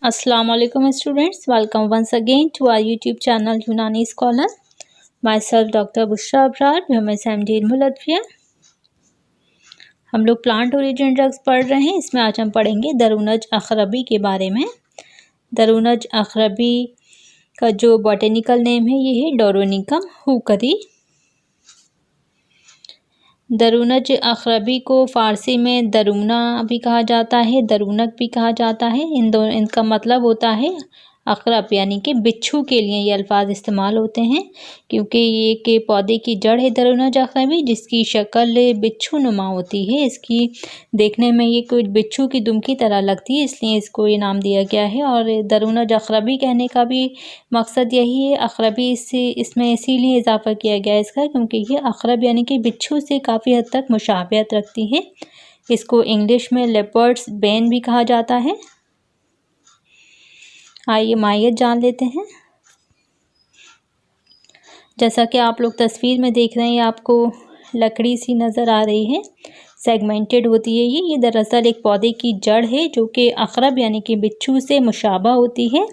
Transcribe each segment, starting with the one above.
अस्सलाम वालेकुम students, welcome once again to our YouTube channel Unani scholar. Myself doctor Bushra Abrar, MSMD मुलतफिया। हम लोग प्लांट ओरिजिन ड्रग्स पढ़ रहे हैं। इसमें आज हम पढ़ेंगे दरुनज अखरबी के बारे में। दरुनज अखरबी का जो बॉटेनिकल नेम है ये है डोरोनिकम हुकरी। दरुनज अखरबी को फ़ारसी में दरुना भी कहा जाता है, दरुनक भी कहा जाता है। इनका मतलब होता है अखरब, यानी कि बिच्छू के लिए ये अल्फाज इस्तेमाल होते हैं, क्योंकि ये के पौधे की जड़ है दरुनज अखरबी, जिसकी शक्ल बिच्छू नुमा होती है। इसकी देखने में ये कुछ बिच्छू की दुम की तरह लगती है, इसलिए इसको ये नाम दिया गया है। और दरुनज अखरबी कहने का भी मकसद यही है। अखरबी इसमें इसीलिए इजाफा किया गया है इसका, क्योंकि ये अखरब यानी कि बिच्छू से काफ़ी हद तक मुशाबहत रखती है। इसको इंग्लिश में लेपर्ड्स बेन भी कहा जाता है। आइए माहियत जान लेते हैं। जैसा कि आप लोग तस्वीर में देख रहे हैं, आपको लकड़ी सी नज़र आ रही है, सेगमेंटेड होती है ये दरअसल एक पौधे की जड़ है जो कि अखरब यानी कि बिच्छू से मुशाबा होती है,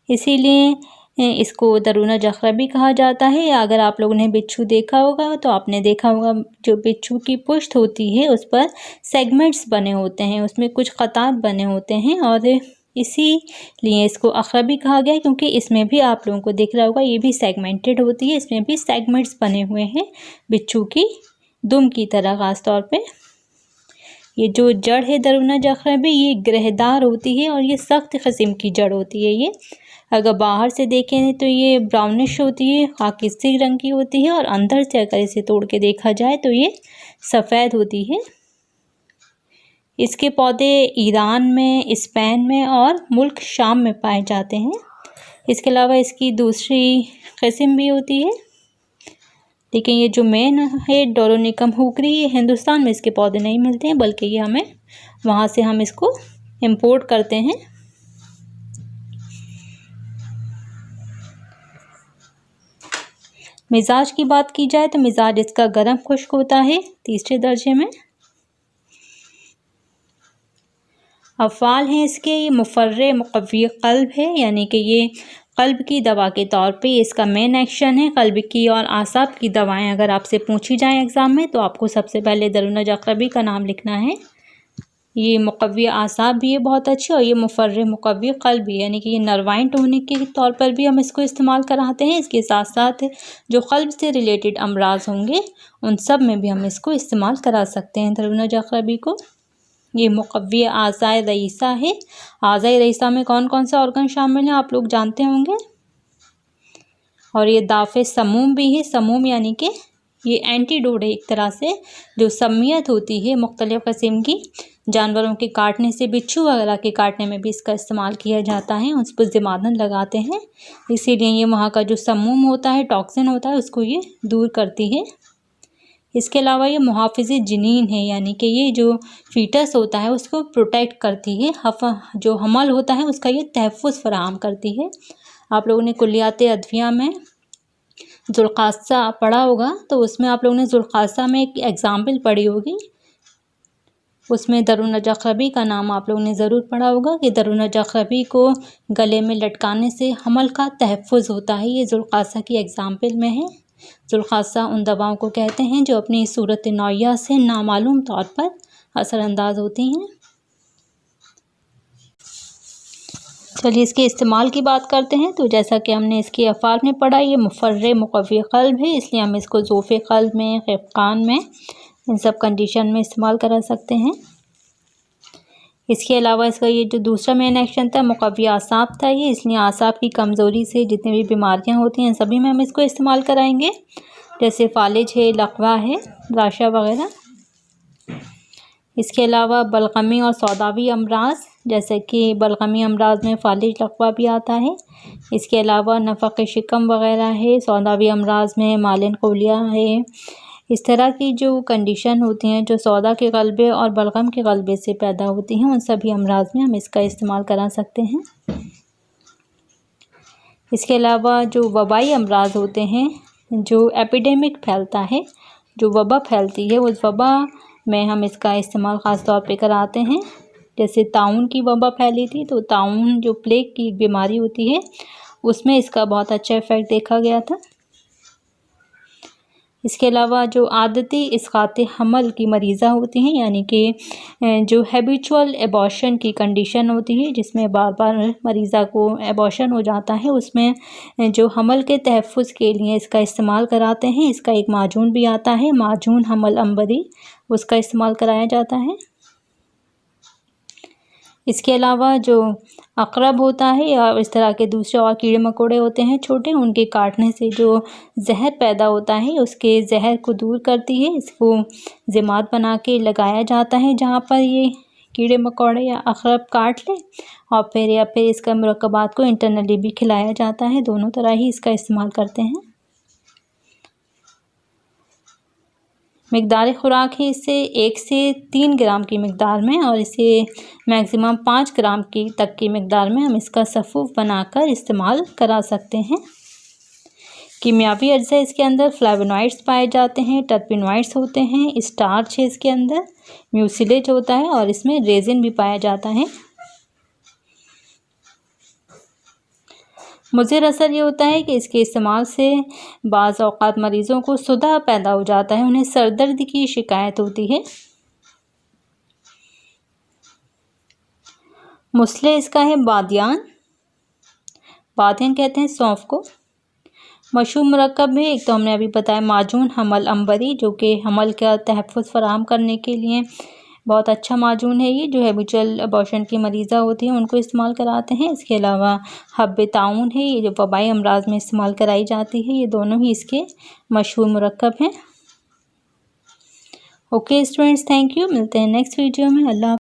इसीलिए इसको दरुनज अखरबी कहा जाता है। अगर आप लोगों ने बिच्छू देखा होगा तो आपने देखा होगा जो बिच्छू की पुश्त होती है उस पर सेगमेंट्स बने होते हैं, उसमें कुछ क़तात बने होते हैं, और इसीलिए इसको अखरबी कहा गया, क्योंकि इसमें भी आप लोगों को दिख रहा होगा ये भी सेगमेंटेड होती है, इसमें भी सेगमेंट्स बने हुए हैं बिच्छू की दुम की तरह। ख़ास तौर पे ये जो जड़ है दरुनज अखरबी ये ग्रहदार होती है और ये सख्त किस्म की जड़ होती है। ये अगर बाहर से देखें तो ये ब्राउनिश होती है, खाकिस्ती रंग की होती है, और अंदर से अगर इसे तोड़ के देखा जाए तो ये सफ़ेद होती है। इसके पौधे ईरान में, स्पेन में और मुल्क शाम में पाए जाते हैं। इसके अलावा इसकी दूसरी किस्म भी होती है, लेकिन ये जो मेन है डोरोनिकम हुकरी, ये हिंदुस्तान में इसके पौधे नहीं मिलते हैं, बल्कि ये हमें वहाँ से हम इसको इंपोर्ट करते हैं। मिजाज की बात की जाए तो मिजाज इसका गर्म खुश्क होता है, तीसरे दर्जे में। अफ़ाल हैं इसके, ये मुफर्रे मुक़व्वी क़ल्ब है, यानी कि ये क़ल्ब की दवा के तौर पे इसका मेन एक्शन है। क़ल्ब की और आसाब की दवाएं अगर आपसे पूछी जाएं एग्ज़ाम में तो आपको सबसे पहले दरुनज अखरबी का नाम लिखना है। ये मुक़व्वी आसाब भी है बहुत अच्छी, और ये मुफर्रे मुक़व्वी क़ल्ब भी, यानी कि ये नर्वाइन टोनिक के तौर पर भी हम इसको इस्तेमाल कराते हैं। इसके साथ साथ जो क़ल्ब से रिलेटेड अमराज होंगे उन सब में भी हम इसको इस्तेमाल करा सकते हैं दरुनज अखरबी को। ये मुक़व्वी आज़ाए रईसा है। आज़ाए रईसा में कौन कौन सा ऑर्गन शामिल हैं आप लोग जानते होंगे। और ये दाफ़े समूम भी है। समूम यानी कि ये एंटीडोट है एक तरह से, जो सम्मियत होती है मुख्तलिफ़ किस्म की जानवरों के काटने से, बिच्छू वगैरह के काटने में भी इसका इस्तेमाल किया जाता है, उस पर ज़िमादन लगाते हैं, इसीलिए ये वहाँ का जो समूम होता है, टॉक्सिन होता है, उसको ये दूर करती है। इसके अलावा ये मुहाफ़िज़े जिनीन है, यानी कि ये जो फ़ीटस होता है उसको प्रोटेक्ट करती है, जो हमल होता है उसका ये तहफ़्फ़ुज़ फ़राहम करती है। आप लोगों ने कुल्लियात अदविया में ज़ुल्क़ासा पढ़ा होगा, तो उसमें आप लोगों ने ज़ुल्क़ासा में एक एग्ज़ाम्पल पढ़ी होगी, उसमें दरुनज अखरबी का नाम आप लोगों ने ज़रूर पढ़ा होगा कि दरुनज अखरबी को गले में लटकाने से हमल का तहफ़्फ़ुज़ होता है। ये ज़ुल्क़ासा की एग्ज़ाम्पल में है। ज़ुल्क़ासा उन दवाओं को कहते हैं जो अपनी सूरत नौइया से नामालूम तौर पर असरअंदाज होती हैं। चलिए इसके इस्तेमाल की बात करते हैं। तो जैसा कि हमने इसके अफ़ाल में पढ़ा, ये मुफर्रे मुक़व्वी क़ल्ब है, इसलिए हम इसको ज़ोफ़े क़ल्ब में, ख़िफ़क़ान में, इन सब कंडीशन में इस्तेमाल करा सकते हैं। इसके अलावा इसका ये जो दूसरा मेन एक्शन था मुक़व्वी आसाब था ये, इसलिए आसाब की कमज़ोरी से जितनी भी बीमारियां होती हैं सभी में हम इसको इस्तेमाल कराएंगे, जैसे फालिज है, लकवा है, राशा वगैरह। इसके अलावा बलगमी और सौदावी अमराज, जैसे कि बलगमी अमराज में फालिज लकवा भी आता है। इसके अलावा नफ़क़ शिकम वगैरह है, सौदावी अमराज में मालिन क़ौलिया है। इस तरह की जो कंडीशन होती हैं जो सौदा के ग़लबे और बलगम के ग़लबे से पैदा होती हैं, उन सभी अमराज में हम इसका इस्तेमाल करा सकते हैं। इसके अलावा जो वबाई अमराज होते हैं, जो एपिडेमिक फैलता है, जो वबा फैलती है, उस वबा में हम इसका इस्तेमाल ख़ास तौर पे कराते हैं। जैसे ताउन की वबा फैली थी, तो ताउन जो प्लेग की बीमारी होती है उसमें इसका बहुत अच्छा इफ़ेक्ट देखा गया था। इसके अलावा जो आदती इसक़ात हमल की मरीज़ा होती हैं, यानी कि जो हैबिचुअल एबॉर्शन की कंडीशन होती है जिसमें बार बार मरीज़ा को एबॉर्शन हो जाता है, उसमें जो हमल के तहफ़्फ़ुज़ के लिए इसका इस्तेमाल कराते हैं। इसका एक माजून भी आता है, माजून हमल अंबरी, उसका इस्तेमाल कराया जाता है। इसके अलावा जो अक़रब होता है या इस तरह के दूसरे और कीड़े मकोड़े होते हैं छोटे, उनके काटने से जो ज़हर पैदा होता है उसके ज़हर को दूर करती है। इसको ज़िमात बना के लगाया जाता है जहाँ पर ये कीड़े मकोड़े या अक़रब काट लें, और फिर इसका मुरक्कबात को इंटरनली भी खिलाया जाता है। दोनों तरह ही इसका इस्तेमाल करते हैं। मिक़दार ख़ुराक है इससे 1 से 3 ग्राम की मिक़दार में, और इसे मैक्सिमम 5 ग्राम की तक की मिक़दार में हम इसका सफ़ूफ़ बनाकर इस्तेमाल करा सकते हैं। कीमियावी अज्जा इसके अंदर फ्लेवोनॉइड्स पाए जाते हैं, टर्पेनॉइड्स होते हैं, स्टार्च है इसके अंदर, म्यूसिलेज होता है और इसमें रेज़िन भी पाया जाता है। मुज़िर असर ये होता है कि इसके इस्तेमाल से बाज़ औक़ात मरीज़ों को सुदाह पैदा हो जाता है, उन्हें सर दर्द की शिकायत होती है। मुस्ले इसका है बादियान, बादियान कहते हैं सौंफ को। मशहूर मुरक्कब में एक तो हमने अभी बताया माजून हमल अंबरी, जो कि हमल का तहफ़्फ़ुज़ फ़राहम करने के लिए बहुत अच्छा माजून है। ये जो हैबिचुअल एबॉर्शन की मरीज़ा होती हैं उनको इस्तेमाल कराते हैं। इसके अलावा हब्बे ताउन है, ये जो वबाई अमराज़ में इस्तेमाल कराई जाती है। ये दोनों ही इसके मशहूर मुरक्कब हैं। Okay students, thank you. मिलते हैं नेक्स्ट वीडियो में। अल्लाह।